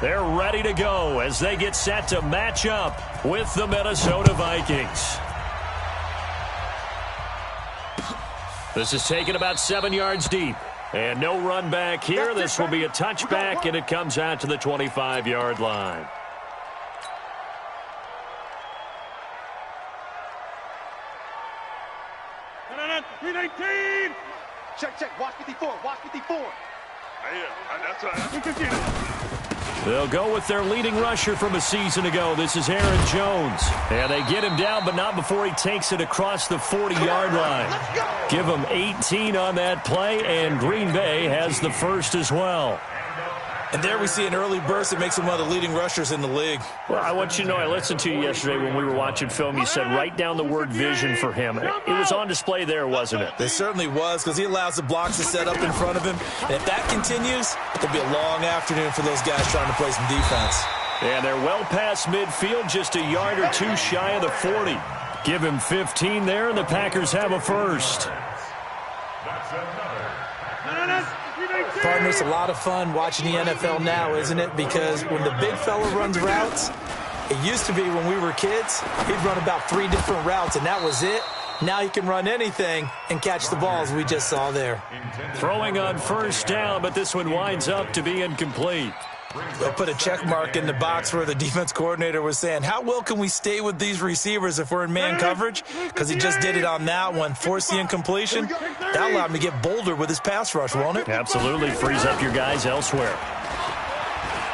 They're ready to go as they get set to match up with the Minnesota Vikings. This is taken about 7 yards deep. And no run back here. This will be a touchback, and it comes out to the 25-yard line. Check. Watch 54. That's right. They'll go with their leading rusher from a season ago. This is Aaron Jones. And they get him down, but not before he takes it across the 40-yard line. Give him 18 on that play, and Green Bay has the first as well. And there we see an early burst that makes him one of the leading rushers in the league. Well, I want you to know, I listened to you yesterday when we were watching film. You said write down the word vision for him. It was on display there, wasn't it? It certainly was, because he allows the blocks to set up in front of him. And if that continues, it'll be a long afternoon for those guys trying to play some defense. And they're well past midfield, just a yard or two shy of the 40. Give him 15 there, and the Packers have a first. Partner, it's a lot of fun watching the NFL now, isn't it? Because when the big fella runs routes, it used to be when we were kids, he'd run about 3 different routes, and that was it. Now he can run anything and catch the balls we just saw there. Throwing on first down, but this one winds up to be incomplete. They'll put a check mark in the box where the defense coordinator was saying, how well can we stay with these receivers if we're in man coverage? Because he just did it on that one, forced the incompletion. That allowed him to get bolder with his pass rush, won't it? Absolutely. Frees up your guys elsewhere.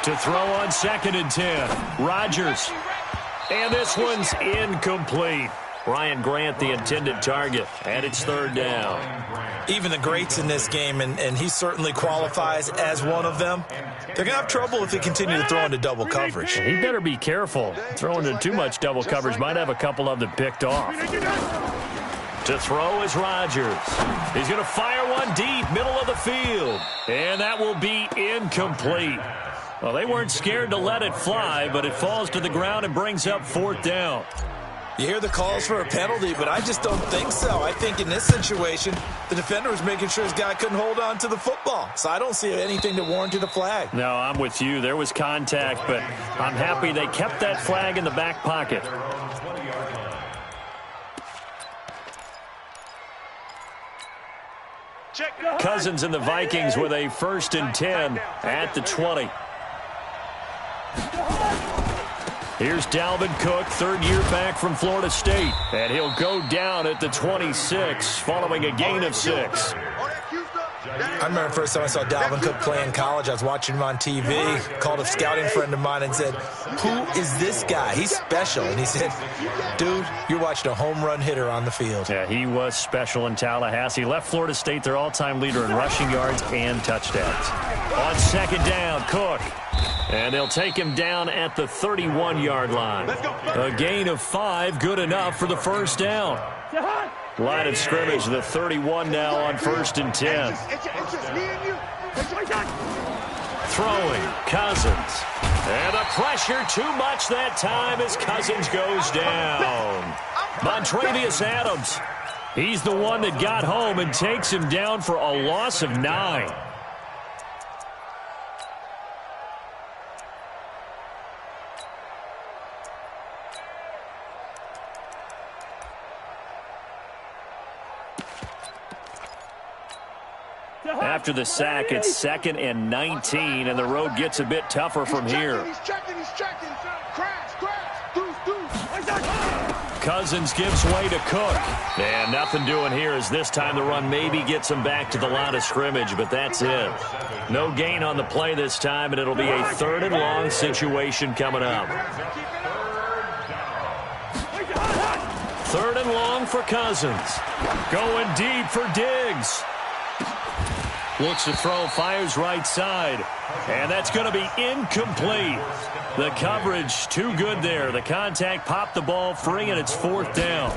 To throw on 2nd and 10. Rodgers. And this one's incomplete. Ryan Grant, the intended target, and it's 3rd down. Even the greats in this game, and he certainly qualifies as one of them, they're going to have trouble if they continue to throw into double coverage. He better be careful. Throwing into too much double coverage might have a couple of them picked off. To throw is Rodgers. He's going to fire one deep, middle of the field. And that will be incomplete. Well, they weren't scared to let it fly, but it falls to the ground and brings up 4th down. You hear the calls for a penalty, but I just don't think so. I think in this situation, the defender was making sure his guy couldn't hold on to the football. So I don't see anything to warrant a flag. No, I'm with you. There was contact, but I'm happy they kept that flag in the back pocket. Cousins and the Vikings with a 1st and 10 at the 20. Here's Dalvin Cook, 3rd year back from Florida State. And he'll go down at the 26 following a gain of 6. I remember the first time I saw Dalvin Cook play in college. I was watching him on TV, called a scouting friend of mine and said, who is this guy? He's special. And he said, dude, you're watching a home run hitter on the field. Yeah, he was special in Tallahassee. Left Florida State their all-time leader in rushing yards and touchdowns. On 2nd down, Cook. And they'll take him down at the 31-yard line. A gain of 5, good enough for the 1st down. Line of scrimmage, the 31 now on 1st and 10. Throwing, Cousins. And the pressure too much that time as Cousins goes down. Montravius Adams. He's the one that got home and takes him down for a loss of 9. After the sack, it's 2nd and 19, and the road gets a bit tougher from here. He's checking. Cousins gives way to Cook. And nothing doing here as this time the run maybe gets him back to the line of scrimmage, but that's it. No gain on the play this time, and it'll be a 3rd and long situation coming up. 3rd and long for Cousins. Going deep for Diggs. Looks to throw, fires right side. And that's going to be incomplete. The coverage too good there. The contact popped the ball free, and it's 4th down.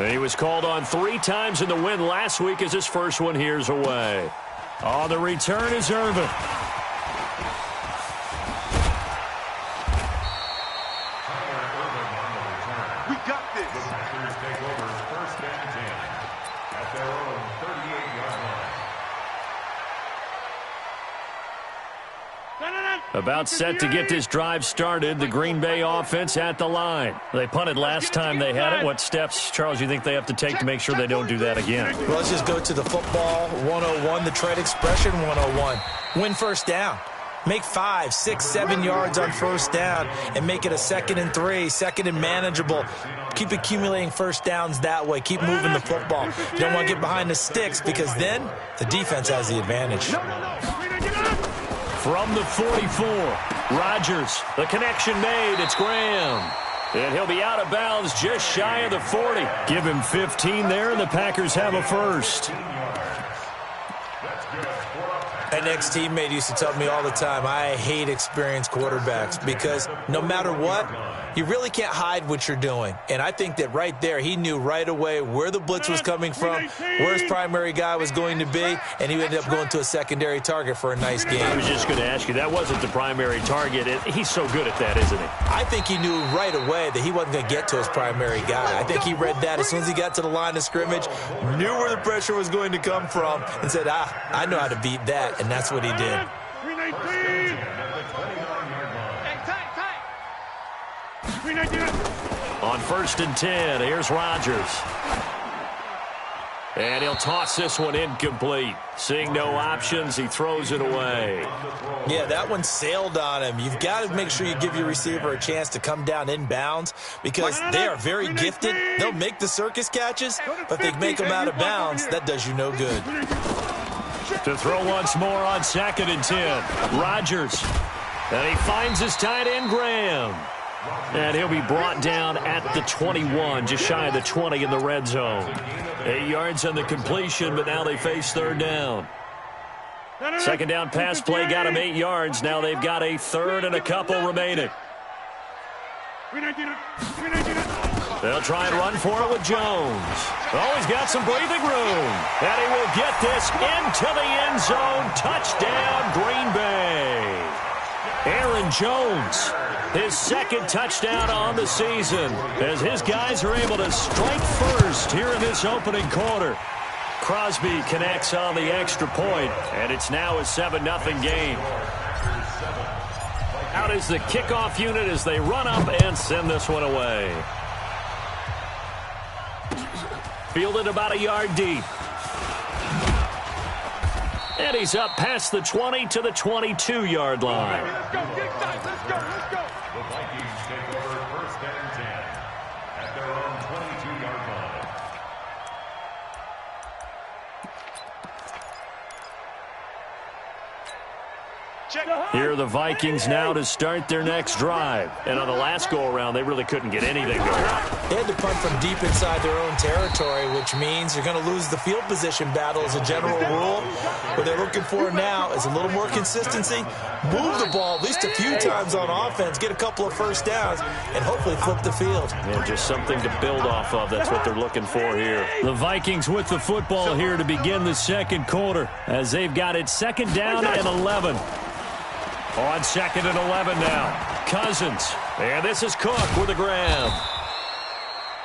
He was called on 3 times in the win last week as his first one here's away. On the return is Irvin. We got this. Take over 1st and 10 at their own 38-yard line. About set to get this drive started, the Green Bay offense at the line. They punted last time they had it. What steps, Charles, you think they have to take to make sure they don't do that again? Well, let's just go to the football 101, the trade expression 101. Win first down. Make 5, 6, 7 yards on first down and make it a 2nd and 3, 2nd and manageable. Keep accumulating first downs that way. Keep moving the football. You don't want to get behind the sticks because then the defense has the advantage. From the 44, Rodgers, the connection made. It's Graham. And he'll be out of bounds just shy of the 40. Give him 15 there, and the Packers have a first. An ex-teammate used to tell me all the time, I hate experienced quarterbacks because no matter what, you really can't hide what you're doing. And I think that right there, he knew right away where the blitz was coming from, where his primary guy was going to be, and he ended up going to a secondary target for a nice game. I was just going to ask you, that wasn't the primary target. He's so good at that, isn't he? I think he knew right away that he wasn't going to get to his primary guy. I think he read that as soon as he got to the line of scrimmage, knew where the pressure was going to come from, and said, I know how to beat that, and that's what he did. On 1st and 10, here's Rodgers. And he'll toss this one incomplete. Seeing no options, he throws it away. Yeah, that one sailed on him. You've got to make sure you give your receiver a chance to come down inbounds because they are very gifted. They'll make the circus catches, but they make them out of bounds. That does you no good. To throw once more on 2nd and 10. Rodgers. And he finds his tight end, Graham. And he'll be brought down at the 21, just shy of the 20 in the red zone. 8 yards on the completion, but now they face 3rd down. 2nd down pass play got him 8 yards. Now they've got a 3rd and a couple remaining. They'll try and run for it with Jones. Oh, he's got some breathing room. And he will get this into the end zone. Touchdown, Green Bay. Aaron Jones, his 2nd touchdown on the season, as his guys are able to strike first here in this opening quarter. Crosby connects on the extra point, and it's now a 7-0 game. Out is the kickoff unit as they run up and send this one away. Fielded about a yard deep. And he's up past the 20 to the 22-yard line. Let's go, get inside, let's go, let's go. The Vikings take over 1st and 10 at their own 22-yard line. Here are the Vikings now to start their next drive. And on the last go-around, they really couldn't get anything going. They had to punt from deep inside their own territory, which means you're going to lose the field position battle as a general rule. What they're looking for now is a little more consistency, move the ball at least a few times on offense, get a couple of first downs, and hopefully flip the field. Yeah, just something to build off of. That's what they're looking for here. The Vikings with the football here to begin the 2nd quarter as they've got it 2nd down and 11. On 2nd and 11 now. Cousins. And this is Cook with a grab.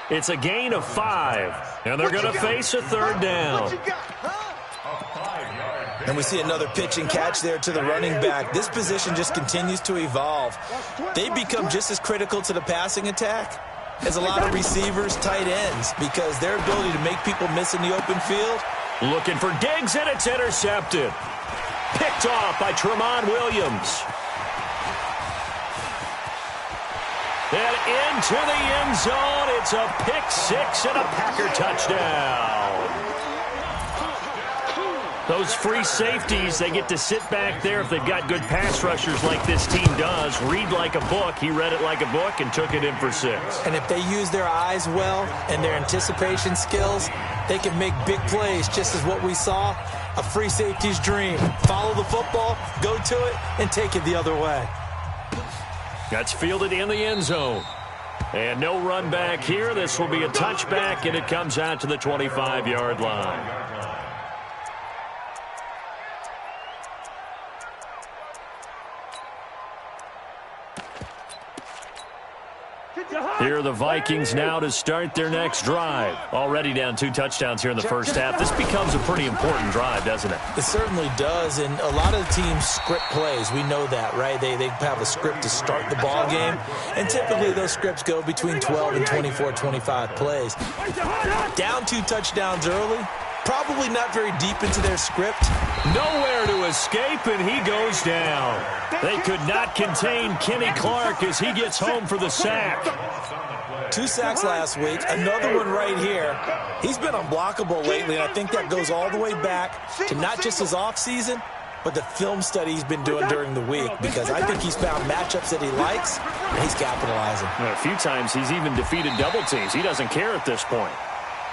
It's a gain of 5. And they're going to face a 3rd down. And we see another pitch and catch there to the running back. This position just continues to evolve. They become just as critical to the passing attack as a lot of receivers, tight ends, because their ability to make people miss in the open field. Looking for Diggs, and it's intercepted. Picked off by Tramon Williams. And into the end zone. It's a pick-6 and a Packer touchdown. Those free safeties, they get to sit back there if they've got good pass rushers like this team does. Read like a book. He read it like a book and took it in for 6. And if they use their eyes well and their anticipation skills, they can make big plays, just as what we saw. A free safety's dream. Follow the football, go to it, and take it the other way. That's fielded in the end zone. And no run back here. This will be a touchback, and it comes out to the 25-yard line. Here are the Vikings now to start their next drive. Already down 2 touchdowns here in the first half. This becomes a pretty important drive, doesn't it? It certainly does, and a lot of the teams script plays. We know that, right? They have a script to start the ball game, and typically those scripts go between 12 and 24, 25 plays. Down 2 touchdowns early, probably not very deep into their script. Nowhere to escape, and he goes down. They could not contain Kenny Clark as he gets home for the sack. 2 sacks last week, another one right here. He's been unblockable lately, and I think that goes all the way back to not just his offseason, but the film study he's been doing during the week, because I think he's found matchups that he likes, and he's capitalizing. A few times he's even defeated double teams. He doesn't care at this point.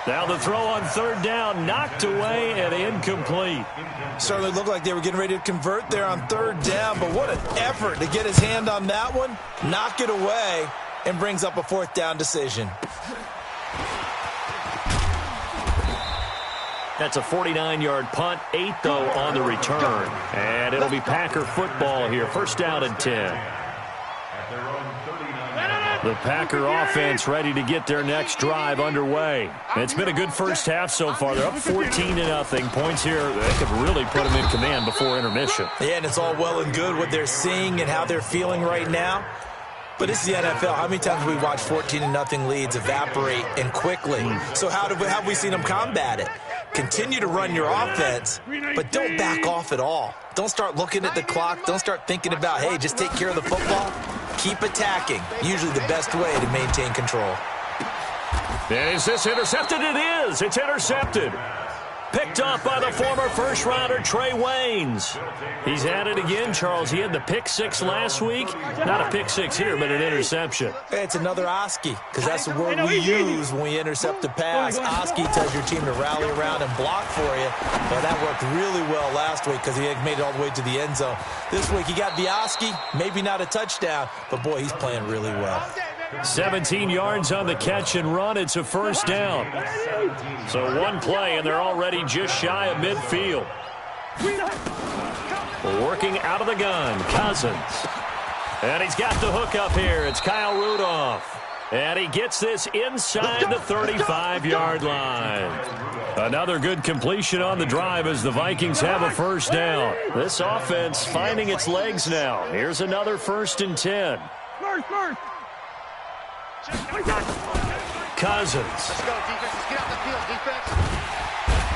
Now the throw on 3rd down, knocked away and incomplete. Certainly looked like they were getting ready to convert there on 3rd down, but what an effort to get his hand on that one, knock it away, and brings up a 4th down decision. That's a 49-yard punt, 8 though on the return. And it'll be Packer football here, 1st down and 10. The Packer offense ready to get their next drive underway. It's been a good first half so far. They're up 14-0. Points here, they could really put them in command before intermission. Yeah, and it's all well and good what they're seeing and how they're feeling right now. But it's the NFL. How many times have we watched 14-0 leads evaporate and quickly? So how have we seen them combat it? Continue to run your offense, but don't back off at all. Don't start looking at the clock. Don't start thinking about, hey, just take care of the football. Keep attacking. Usually the best way to maintain control. And is this intercepted? It is. It's intercepted. Picked off by the former first-rounder Trey Waynes. He's at it again, Charles. He had the pick 6 last week. Not a pick 6 here, but an interception. It's another Oski, because that's the word we use when we intercept a pass. Oski tells your team to rally around and block for you. Well, that worked really well last week because he made it all the way to the end zone. This week he got the Oski, maybe not a touchdown, but boy, he's playing really well. 17 yards on the catch and run. It's a 1st down. So 1 play, and they're already just shy of midfield. Working out of the gun, Cousins. And he's got the hook up here. It's Kyle Rudolph. And he gets this inside the 35-yard line. Another good completion on the drive as the Vikings have a 1st down. This offense finding its legs now. Here's another 1st and 10. Cousins. Let's go, defense. Let's get out the field, defense.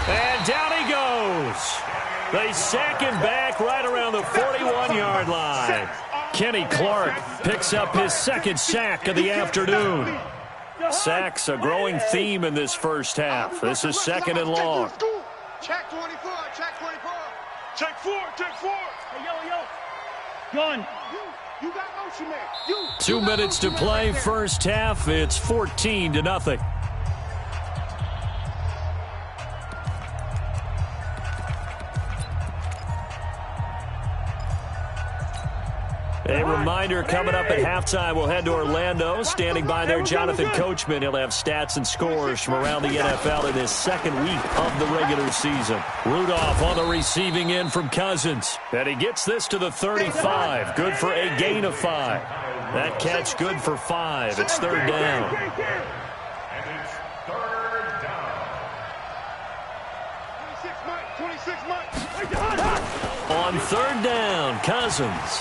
And down he goes. They sack him back right around the 41-yard line. Kenny Clark picks up his 2nd sack of the afternoon. Sacks a growing theme in this first half. This is 2nd and long. Check 24, check 24. Check 4, check 4. Hey, yo. Gun. You got motion man. 2 minutes to play, first half. It's 14-0. A reminder coming up at halftime, we'll head to Orlando. Standing by there, Jonathan Coachman. He'll have stats and scores from around the NFL in his 2nd week of the regular season. Rudolph on the receiving end from Cousins. And he gets this to the 35. Good for a gain of 5. That catch good for 5. It's 3rd down. And it's 3rd down. 26 Mike. On 3rd down, Cousins.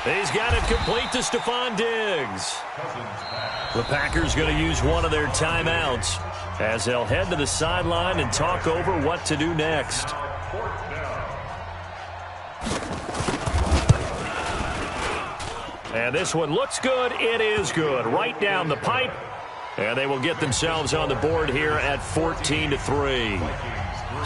He's got it complete to Stephon Diggs. The Packers going to use one of their timeouts as they'll head to the sideline and talk over what to do next. 4th down. And this one looks good. It is good. Right down the pipe. And they will get themselves on the board here at 14-3.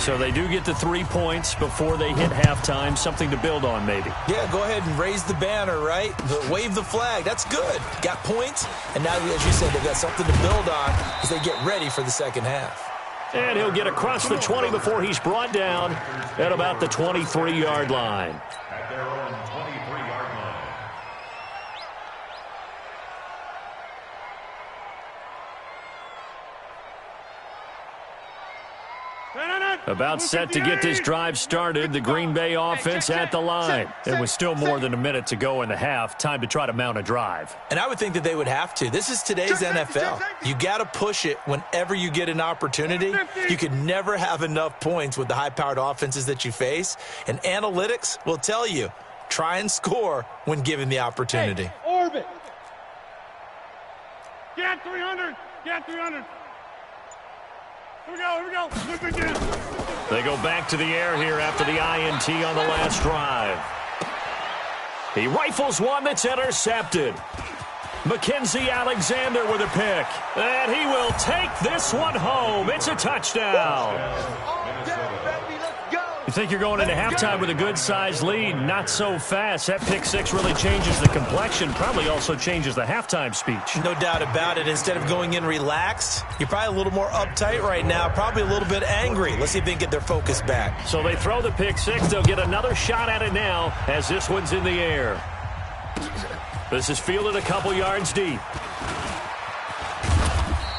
So they do get the 3 points before they hit halftime. Something to build on, maybe. Yeah, go ahead and raise the banner, right? Wave the flag. That's good. Got points, and now, as you said, they've got something to build on as they get ready for the second half. And he'll get across the 20 before he's brought down at about the 23-yard line. At their own 23-yard line. About set to get this drive started, the Green Bay offense at the line. It was still more than a minute to go in the half. Time to try to mount a drive. And I would think that they would have to. This is today's NFL. You got to push it whenever you get an opportunity. You can never have enough points with the high-powered offenses that you face. And analytics will tell you, try and score when given the opportunity. Hey, orbit. Get 300. Get 300. Here we go. Look again. They go back to the air here after the INT on the last drive. He rifles one that's intercepted. Mackenzie Alexander with a pick. And he will take this one home. It's a touchdown. You think you're going into halftime with a good-sized lead. Not so fast. That pick six really changes the complexion. Probably also changes the halftime speech. No doubt about it. Instead of going in relaxed, you're probably a little more uptight right now. Probably a little bit angry. Let's see if they can get their focus back. So they throw the pick six. They'll get another shot at it now as this one's in the air. This is fielded a couple yards deep.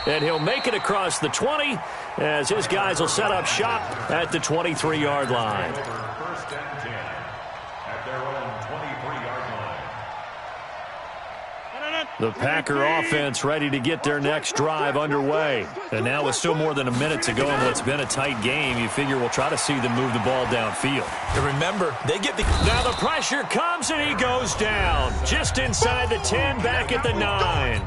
And he'll make it across the 20 as his guys will set up shop at the 23-yard line. First and 10 at their own 23-yard line. The Packer offense ready to get their next drive underway. And now with still more than a minute to go in what's been a tight game, you figure we'll try to see them move the ball downfield. And remember, they get the... Now the pressure comes and he goes down. Just inside the 10, back at the 9.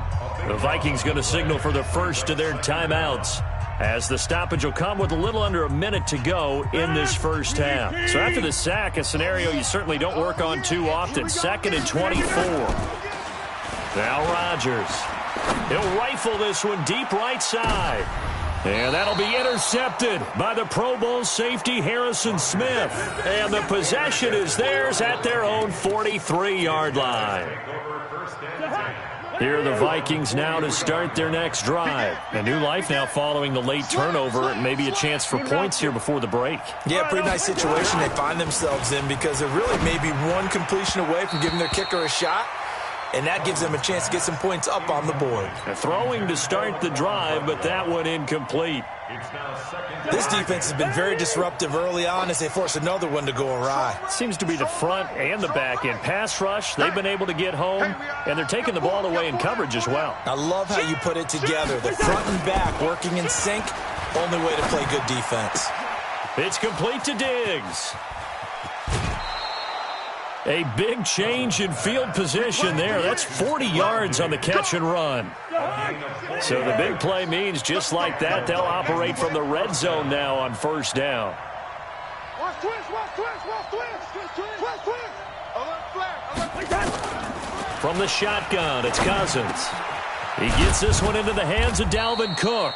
The Vikings going to signal for the first of their timeouts as the stoppage will come with a little under a minute to go in this first half. So after the sack, a scenario you certainly don't work on too often. 2nd and 24. Now Rodgers. He'll rifle this one deep right side. And that'll be intercepted by the Pro Bowl safety Harrison Smith. And the possession is theirs at their own 43-yard line. Here are the Vikings now to start their next drive. A new life now following the late turnover. Maybe a chance for points here before the break. Yeah, pretty nice situation they find themselves in because they're really maybe one completion away from giving their kicker a shot. And that gives them a chance to get some points up on the board. Throwing to start the drive, but that one incomplete. This defense has been very disruptive early on as they force another one to go awry. Seems to be the front and the back end. Pass rush, they've been able to get home, and they're taking the ball away in coverage as well. I love how you put it together. The front and back working in sync, only way to play good defense. It's complete to Diggs. A big change in field position there. That's 40 yards on the catch and run. So the big play means just like that, they'll operate from the red zone now on first down. From the shotgun, it's Cousins. He gets this one into the hands of Dalvin Cook.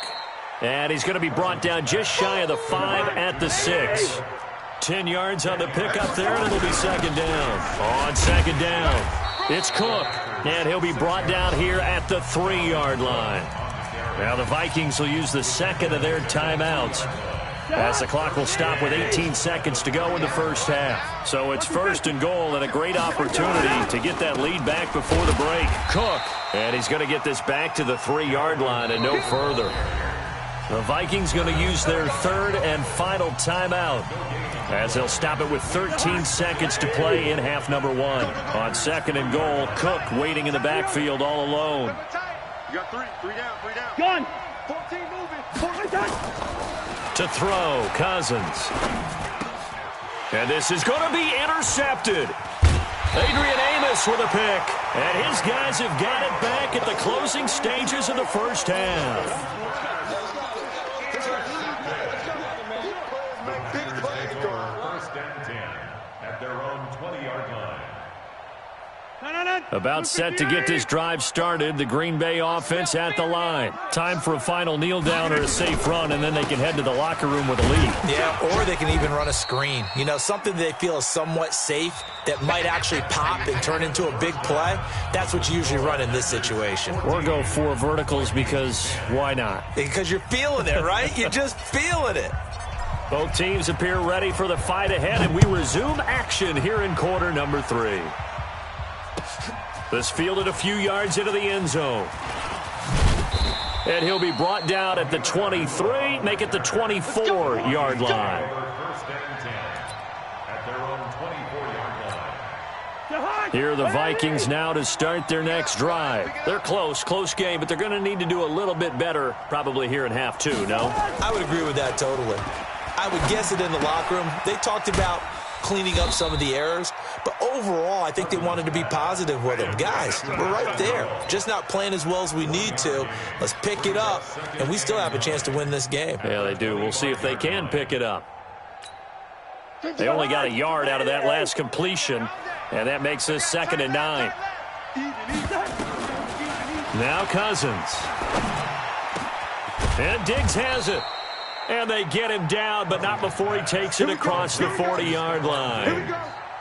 And he's going to be brought down just shy of the 5 at the 6. 10 yards on the pickup there, and it'll be second down. On second down, it's Cook, and he'll be brought down here at the 3-yard line. Now the Vikings will use the second of their timeouts as the clock will stop with 18 seconds to go in the first half. So it's first and goal and a great opportunity to get that lead back before the break. Cook, and he's going to get this back to the 3-yard line and no further. The Vikings going to use their third and final timeout as they'll stop it with 13 seconds to play in half number 1. On second and goal, Cook waiting in the backfield all alone. You got three down. Gun. 14 moving. To throw, Cousins. And this is going to be intercepted. Adrian Amos with a pick. And his guys have got it back at the closing stages of the first half. About set to get this drive started, the Green Bay offense at the line. Time for a final kneel down or a safe run, and then they can head to the locker room with a lead. Yeah, or they can even run a screen. You know, something they feel is somewhat safe that might actually pop and turn into a big play. That's what you usually run in this situation. Or go 4 verticals because why not? Because you're feeling it, right? You're just feeling it. Both teams appear ready for the fight ahead, and we resume action here in quarter number 3. This fielded a few yards into the end zone. And he'll be brought down at the 23, make it the 24-yard line. First and 10 at their own 24-yard line. Here are the Vikings now to start their next drive. They're close game, but they're going to need to do a little bit better probably here in half two, no? I would agree with that totally. I would guess it in the locker room. They talked about cleaning up some of the errors, but overall, I think they wanted to be positive with them. Guys, we're right there. Just not playing as well as we need to. Let's pick it up, and we still have a chance to win this game. Yeah, they do. We'll see if they can pick it up. They only got a yard out of that last completion, and that makes this 2nd and 9. Now Cousins. And Diggs has it. And they get him down, but not before he takes it across the 40-yard line.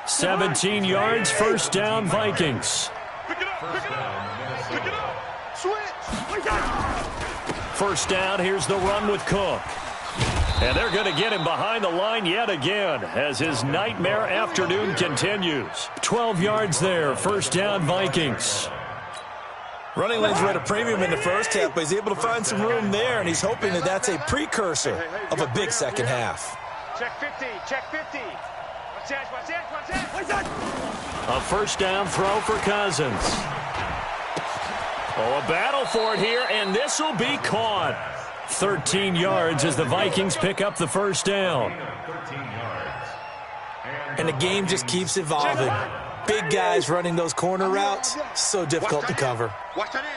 17 yards, first down, Vikings. Pick it up. Pick it up. Switch. First down, here's the run with Cook. And they're going to get him behind the line yet again as his nightmare afternoon continues. 12 yards there, first down, Vikings. Running lanes were at a premium in the first half, but he's able to find some room there, and he's hoping that that's a precursor of a big second half. Check 50. Check 50. Watch that. A first down throw for Cousins. Oh, a battle for it here, and this will be caught. 13 yards as the Vikings pick up the first down. And the game just keeps evolving. Big guys running those corner routes, so difficult to cover.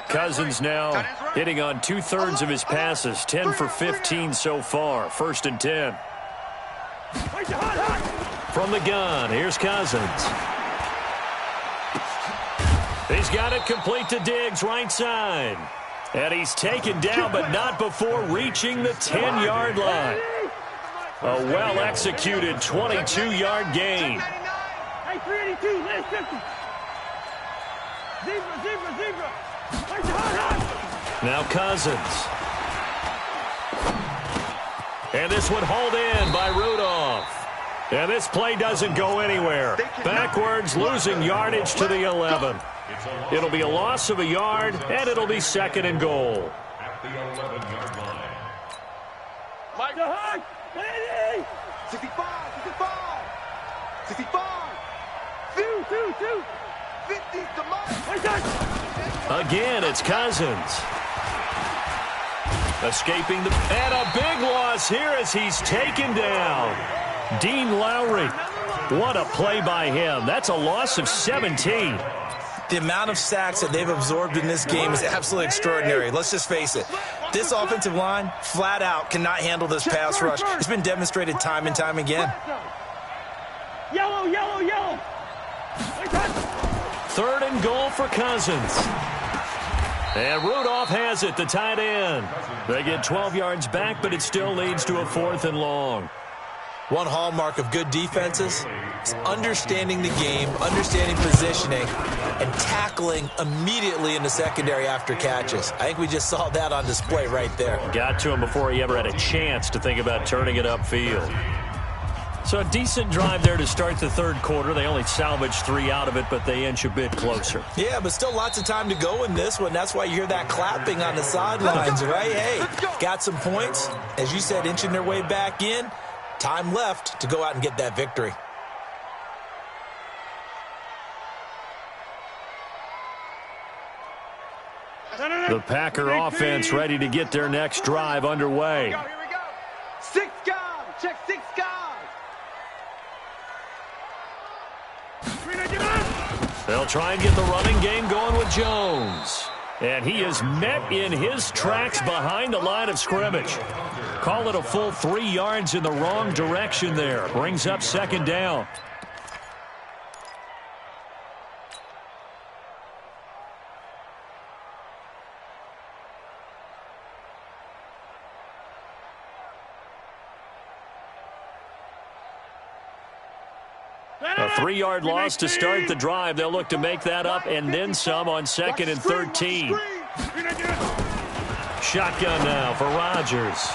Cousins now hitting on 2/3 of his passes, 10 for 15 so far. 1st and 10. From the gun, here's Cousins. He's got it complete to Diggs, right side. And he's taken down, but not before reaching the 10-yard line. A well-executed 22-yard gain. 382, last 50. Zebra. Now Cousins. And this one hauled in by Rudolph. And this play doesn't go anywhere. Backwards, losing yardage to the 11. It'll be a loss of a yard, and it'll be 2nd and goal. At the 11-yard line. Mike, 65. 2. 50 to Mike. Again, it's Cousins. Escaping the... And a big loss here as he's taken down. Dean Lowry. What a play by him. That's a loss of 17. The amount of sacks that they've absorbed in this game is absolutely extraordinary. Let's just face it. This offensive line, flat out, cannot handle this pass rush. It's been demonstrated time and time again. Yellow. 3rd and goal for Cousins. And Rudolph has it, the tight end. They get 12 yards back, but it still leads to a 4th and long. One hallmark of good defenses is understanding the game, understanding positioning, and tackling immediately in the secondary after catches. I think we just saw that on display right there. Got to him before he ever had a chance to think about turning it upfield. So a decent drive there to start the 3rd quarter. They only salvaged 3 out of it, but they inch a bit closer. Yeah, but still lots of time to go in this one. That's why you hear that clapping on the sidelines, right? Hey, got some points. As you said, inching their way back in. Time left to go out and get that victory. The Packer offense ready to get their next drive underway. Here we go. 6 guys. Check 6 guys. They'll try and get the running game going with Jones. And he is met in his tracks behind the line of scrimmage. Call it a full 3 yards in the wrong direction there. Brings up 2nd down. A 3-yard loss to start the drive. They'll look to make that up and then some on 2nd and 13. Shotgun now for Rodgers.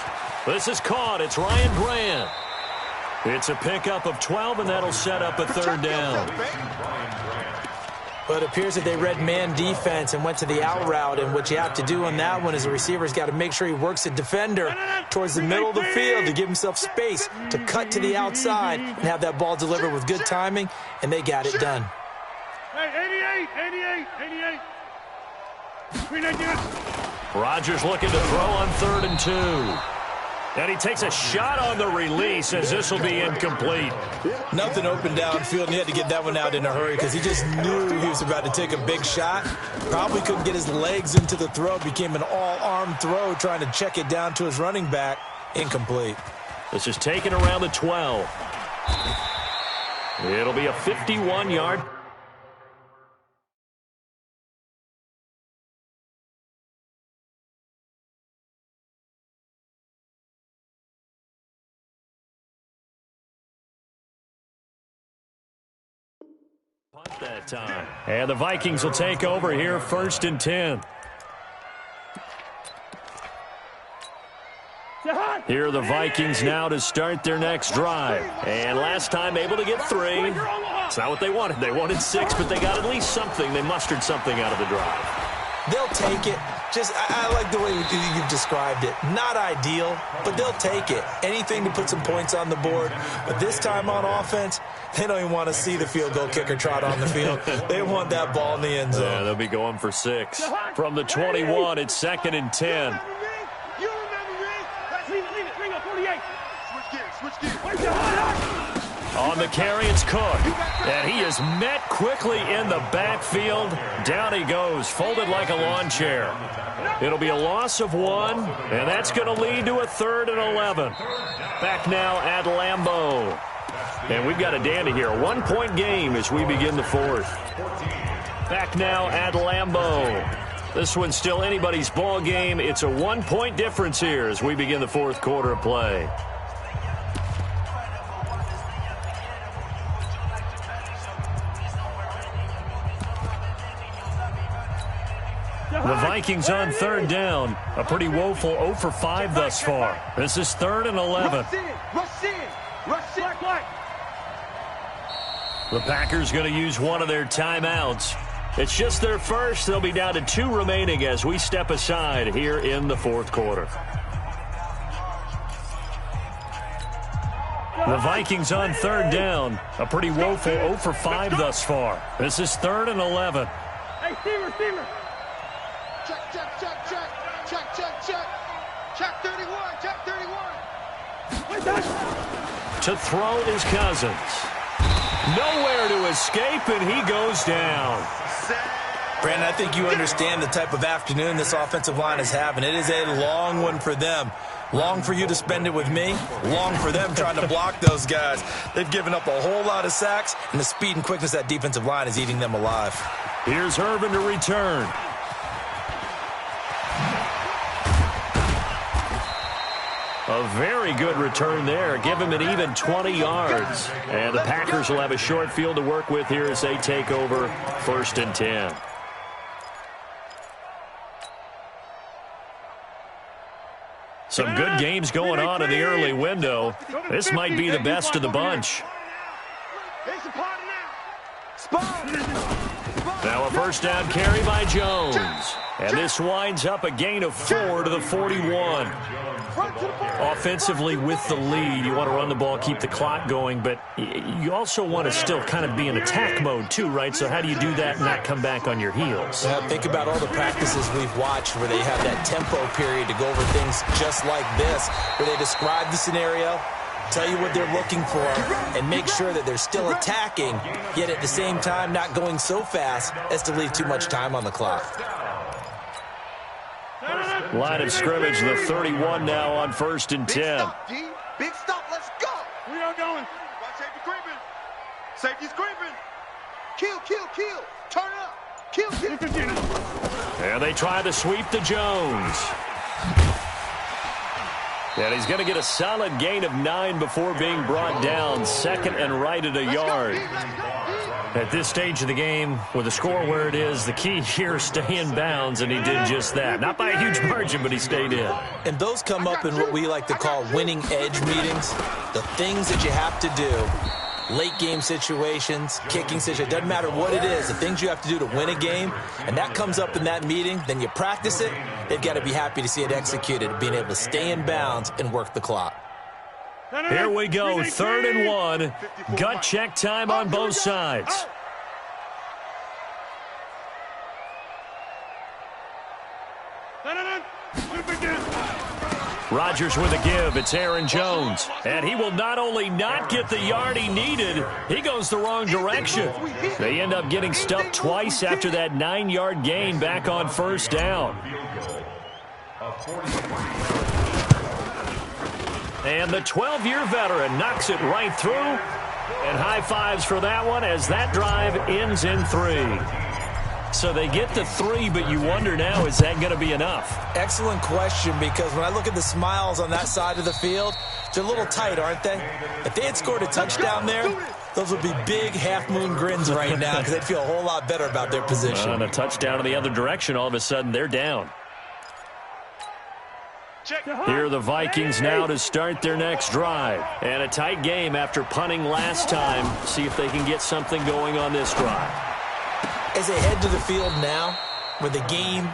This is caught. It's Ryan Grant. It's a pickup of 12, and that'll set up a 3rd down. Well, it appears that they read man defense and went to the out route, and what you have to do on that one is the receiver's got to make sure he works the defender towards the middle of the field to give himself space to cut to the outside and have that ball delivered with good timing, and they got it done. Hey, 88. Rodgers looking to throw on 3rd and 2. And he takes a shot on the release as this will be incomplete. Nothing open downfield, and he had to get that one out in a hurry because he just knew he was about to take a big shot. Probably couldn't get his legs into the throw. Became an all-arm throw trying to check it down to his running back. Incomplete. This is taken around the 12. It'll be a 51-yard. That time. And the Vikings will take over here, 1st and 10. Here are the Vikings now to start their next drive. And last time able to get 3. It's not what they wanted. They wanted 6, but they got at least something. They mustered something out of the drive. They'll take it. I like the way you've described it. Not ideal, but they'll take it. Anything to put some points on the board. But this time on offense, they don't even want to see the field goal kicker trot on the field. They want that ball in the end zone. Yeah, they'll be going for 6. From the 21, it's 2nd and 10. You remember me? Leave it. Bring up 48. Switch gears. On the carry, it's Cook. And he is met quickly in the backfield. Down he goes, folded like a lawn chair. It'll be a loss of 1, and that's going to lead to a 3rd and 11. Back now at Lambeau. And we've got a dandy here. A 1-point game as we begin the 4th. Back now at Lambeau. This one's still anybody's ball game. It's a 1-point difference here as we begin the 4th quarter of play. The Vikings on 3rd down. A pretty woeful 0 for 5 thus far. This is 3rd and 11. Rush in. The Packers going to use one of their timeouts. It's just their first. They'll be down to 2 remaining as we step aside here in the 4th quarter. The Vikings on 3rd down. A pretty woeful 0 for 5 thus far. This is 3rd and 11. Hey, Steamer. Check 31. To throw is Cousins. Nowhere to escape, and he goes down. Brandon, I think you understand the type of afternoon this offensive line is having. It is a long one for them. Long for you to spend it with me. Long for them trying to block those guys. They've given up a whole lot of sacks, and the speed and quickness of that defensive line is eating them alive. Here's Irvin to return. A very good return there. Give him an even 20 yards. And the Packers will have a short field to work with here as they take over 1st and 10. Some good games going on in the early window. This might be the best of the bunch. Now a 1st down carry by Jones. And this winds up a gain of 4 to the 41. Offensively with the lead, you want to run the ball, keep the clock going, but you also want to still kind of be in attack mode too, right? So how do you do that and not come back on your heels? Think about all the practices we've watched where they have that tempo period to go over things just like this, where they describe the scenario, tell you what they're looking for, and make sure that they're still attacking, yet at the same time not going so fast as to leave too much time on the clock. Line of scrimmage, the 31 now on 1st and 10. Big stop, let's go. We are going. Watch safety creeping. Safety's creeping. Kill. Turn it up. Kill. And they try to sweep to Jones. And he's going to get a solid gain of 9 before being brought down. 2nd and right at a yard. At this stage of the game, with the score where it is, the key here is stay in bounds, and he did just that. Not by a huge margin, but he stayed in. And those come up in what we like to call winning edge meetings. The things that you have to do late game situations, kicking situations, doesn't matter what it is, the things you have to do to win a game, and that comes up in that meeting, then you practice it, they've got to be happy to see it executed, being able to stay in bounds and work the clock. Here we go, 3rd and 1. Gut check time on both sides. Rodgers with a give. It's Aaron Jones. And he will not only not get the yard he needed, he goes the wrong direction. They end up getting stuffed twice after that 9-yard gain back on 1st down. And the 12-year veteran knocks it right through. And high fives for that one as that drive ends in 3. So they get the 3, but you wonder now, is that going to be enough? Excellent question, because when I look at the smiles on that side of the field, they're a little tight, aren't they? If they had scored a touchdown there, those would be big half-moon grins right now because they'd feel a whole lot better about their position. On a touchdown in the other direction, all of a sudden they're down. Here are the Vikings now to start their next drive. And a tight game after punting last time. See if they can get something going on this drive. As they head to the field now, with the game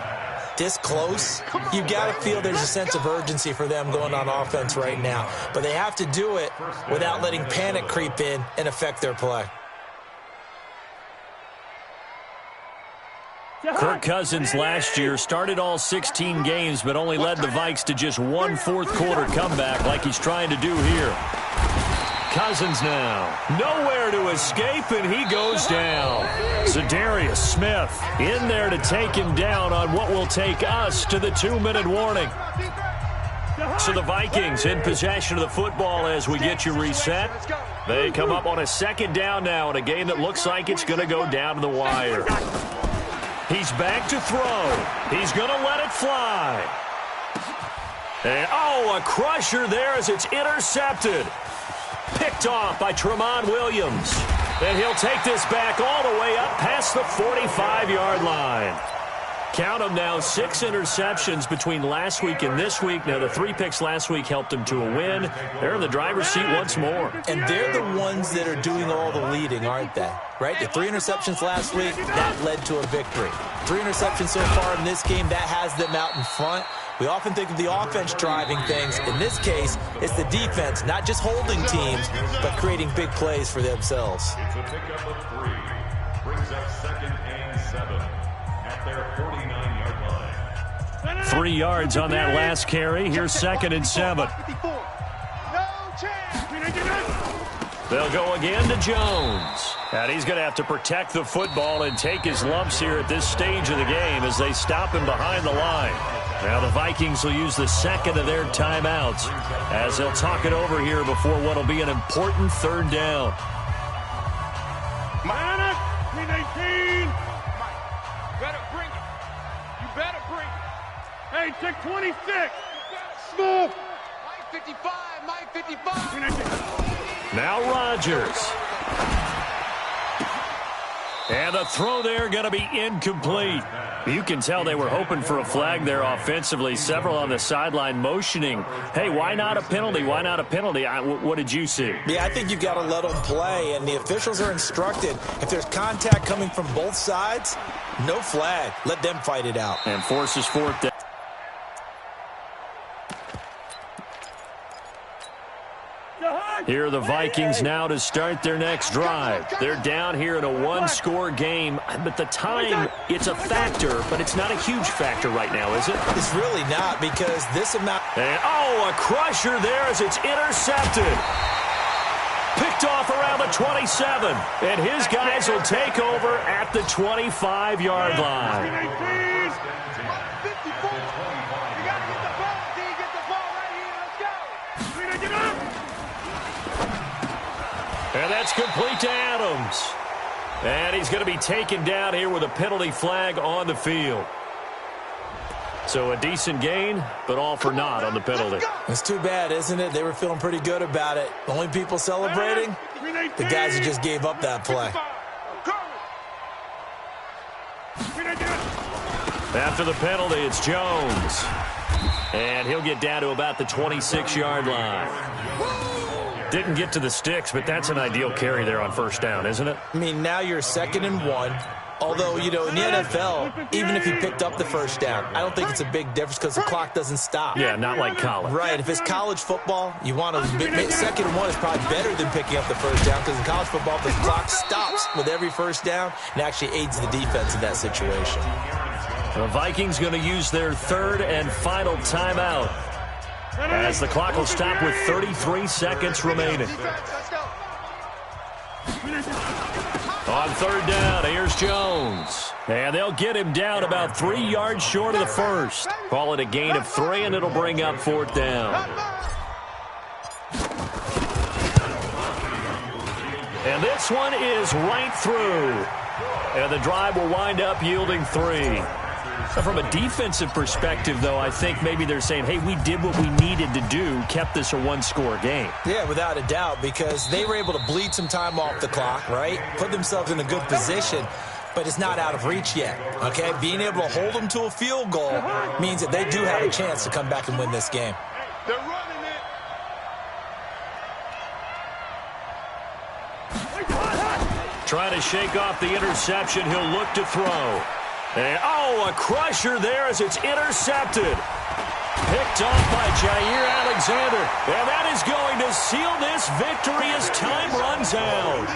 this close, you've got to feel there's a sense of urgency for them going on offense right now. But they have to do it without letting panic creep in and affect their play. Kirk Cousins last year started all 16 games, but only led the Vikes to just 1 fourth-quarter comeback like he's trying to do here. Cousins now, nowhere to escape, and he goes down. Za'Darius Smith in there to take him down on what will take us to the 2-minute warning. So the Vikings in possession of the football as we get you reset. They come up on a 2nd down now in a game that looks like it's going to go down to the wire. He's back to throw. He's going to let it fly. And, a crusher there as it's intercepted. Picked off by Tramon Williams. And he'll take this back all the way up past the 45-yard line. Count them now, 6 interceptions between last week and this week. Now, the 3 picks last week helped them to a win. They're in the driver's seat once more. And they're the ones that are doing all the leading, aren't they? Right? The 3 interceptions last week, that led to a victory. 3 interceptions so far in this game, that has them out in front. We often think of the offense driving things. In this case, it's the defense, not just holding teams, but creating big plays for themselves. It's a pickup of 3. Brings up 2nd and 7 at their 49-yard line. 3 yards on that last carry. Here's 2nd and 7. They'll go again to Jones. And he's going to have to protect the football and take his lumps here at this stage of the game as they stop him behind the line. Now the Vikings will use the 2nd of their timeouts as they'll talk it over here before what will be an important 3rd down. Better bring it. You better bring it. Hey, check 26. Small. Mike 55. Mike 55. Now Rodgers. And the throw there going to be incomplete. You can tell they were hoping for a flag there offensively. Several on the sideline motioning, hey, why not a penalty? Why not a penalty? What did you see? Yeah, I think you've got to let them play, and the officials are instructed. If there's contact coming from both sides, no flag. Let them fight it out. And forces 4th down. Here are the Vikings now to start their next drive. They're down here in a 1-score game, but the time, it's a factor, but it's not a huge factor right now, is it? It's really not, because this amount... And, a crusher there as it's intercepted. Picked off around the 27, and his guys will take over at the 25-yard line. And that's complete to Adams. And he's going to be taken down here with a penalty flag on the field. So a decent gain, but all for naught on the penalty. It's too bad, isn't it? They were feeling pretty good about it. The only people celebrating, the guys who just gave up that play. After the penalty, it's Jones. And he'll get down to about the 26-yard line. Didn't get to the sticks, but that's an ideal carry there on first down, isn't it? I mean, now you're 2nd and 1. Although, in the NFL, even if you picked up the first down, I don't think it's a big difference because the clock doesn't stop. Yeah, not like college. Right. If it's college football, you want to 2nd and 1 is probably better than picking up the first down because in college football, the clock stops with every first down and actually aids the defense in that situation. The Vikings going to use their 3rd and final timeout as the clock will stop with 33 seconds remaining. On 3rd down, here's Jones. And they'll get him down about 3 yards short of the first. Call it a gain of 3, and it'll bring up 4th down. And this one is right through. And the drive will wind up yielding 3. So from a defensive perspective, though, I think maybe they're saying, hey, we did what we needed to do, kept this a one-score game. Yeah, without a doubt, because they were able to bleed some time off the clock, right? Put themselves in a good position, but it's not out of reach yet, okay? Being able to hold them to a field goal means that they do have a chance to come back and win this game. They're running it. Trying to shake off the interception. He'll look to throw. And, a crusher there as it's intercepted. Picked off by Jair Alexander. And that is going to seal this victory as time runs out.